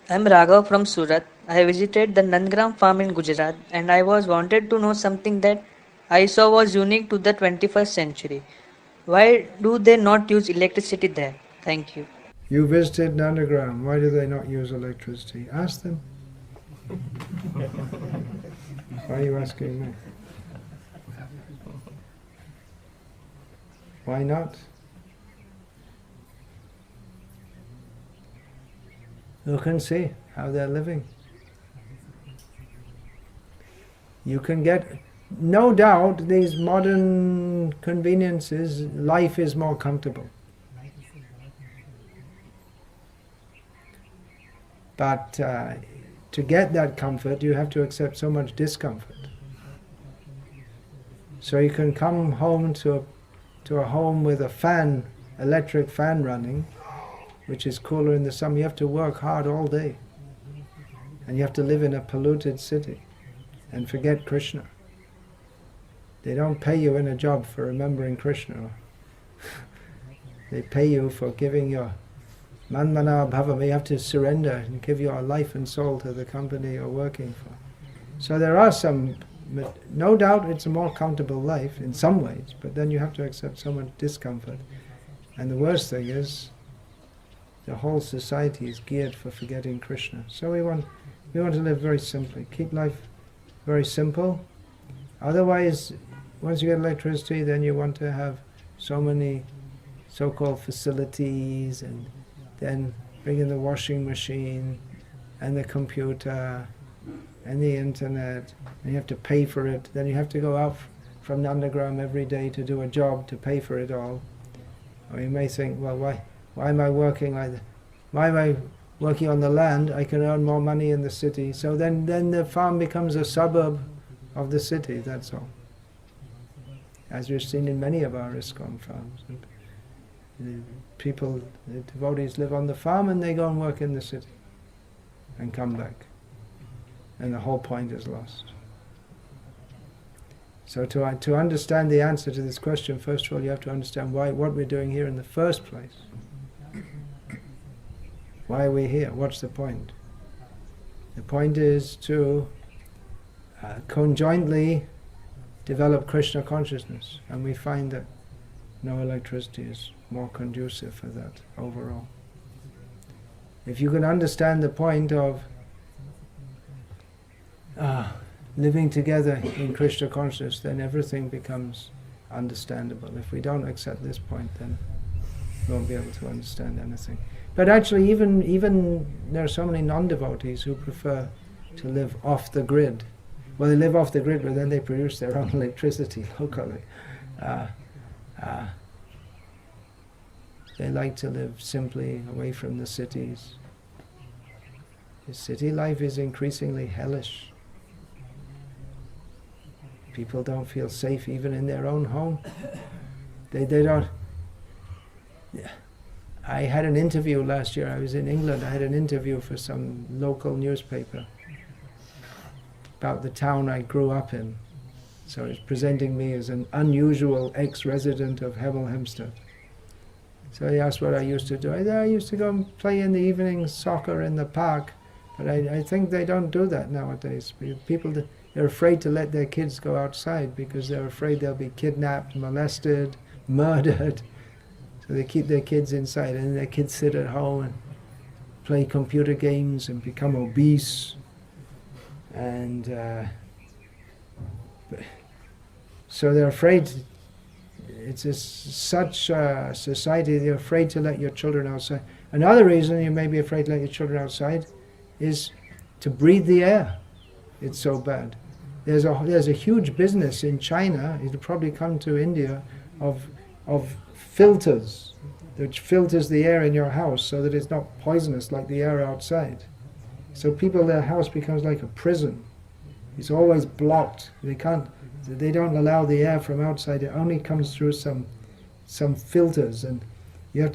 I'm Raghav from Surat. I visited the Nandagram farm in Gujarat and I was wanted to know something that I saw was unique to the 21st century. Why do they not use electricity there? Thank you. You visited Nandagram. Why do they not use electricity? Ask them. Why are you asking me? Why not? Look and see how they're living. You can get, no doubt, these modern conveniences, life is more comfortable. But to get that comfort, you have to accept so much discomfort. So you can come home to a home with a fan, electric fan running, which is cooler in the summer. You have to work hard all day. And you have to live in a polluted city and forget Krishna. They don't pay you in a job for remembering Krishna. They pay you for giving your manmana bhava. You have to surrender and give your life and soul to the company you're working for. So there are some, no doubt it's a more comfortable life in some ways, but then you have to accept so much discomfort. And the worst thing is, the whole society is geared for forgetting Krishna. So we want to live very simply. Keep life very simple. Otherwise, once you get electricity, then you want to have so many so-called facilities, and then bring in the washing machine, and the computer, and the internet, and you have to pay for it. Then you have to go out from Nandagram every day to do a job to pay for it all. Or you may think, well, why am I working like that? Why am I working on the land? I can earn more money in the city. So then the farm becomes a suburb of the city, that's all. As we've seen in many of our ISKCON farms. The people, the devotees live on the farm and they go and work in the city and come back. And the whole point is lost. So to understand the answer to this question, first of all, you have to understand what we're doing here in the first place. Why are we here? What's the point? The point is to conjointly develop Krishna consciousness, and we find that no electricity is more conducive for that overall. If you can understand the point of living together in Krishna consciousness, then everything becomes understandable. If we don't accept this point, then we won't be able to understand anything. But actually, even there are so many non-devotees who prefer to live off the grid. Well, they live off the grid, but then they produce their own electricity locally. They like to live simply away from the cities. The city life is increasingly hellish. People don't feel safe even in their own home. They don't. Yeah. I had an interview last year. I was in England. I had an interview for some local newspaper about the town I grew up in. So it's presenting me as an unusual ex-resident of Hemel Hempstead. So he asked what I used to do. I used to go and play in the evening soccer in the park, but I think they don't do that nowadays. People, they're afraid to let their kids go outside because they're afraid they'll be kidnapped, molested, murdered. So they keep their kids inside, and their kids sit at home and play computer games and become obese. And so they're afraid. It's such a society, they're afraid to let your children outside. Another reason you may be afraid to let your children outside is to breathe the air. It's so bad. There's a huge business in China, it'll probably come to India, of filters, which filters the air in your house so that it's not poisonous like the air outside. So their house becomes like a prison. It's always blocked. They don't allow the air from outside. It only comes through some filters, and there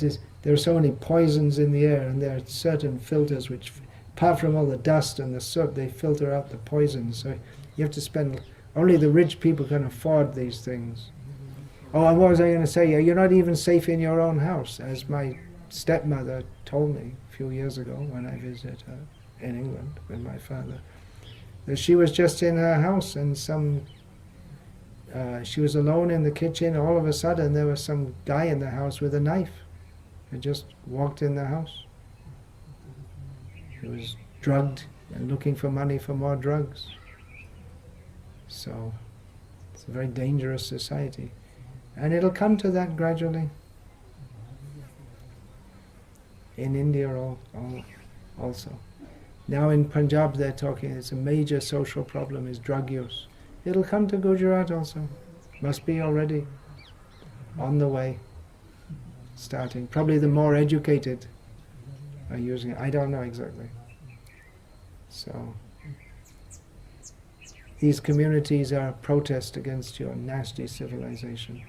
are so many poisons in the air, and there are certain filters which, apart from all the dust and the soot, they filter out the poisons. So you have to spend, only the rich people can afford these things. Oh, and what was I going to say? You're not even safe in your own house, as my stepmother told me a few years ago when I visited her in England with my father, that she was just in her house and she was alone in the kitchen. All of a sudden there was some guy in the house with a knife. He just walked in the house. He was drugged and looking for money for more drugs. So it's a very dangerous society. And it'll come to that gradually. In India also. Now in Punjab they're talking, it's a major social problem is drug use. It'll come to Gujarat also. Must be already on the way, starting. Probably the more educated are using it. I don't know exactly. So these communities are a protest against your nasty civilization.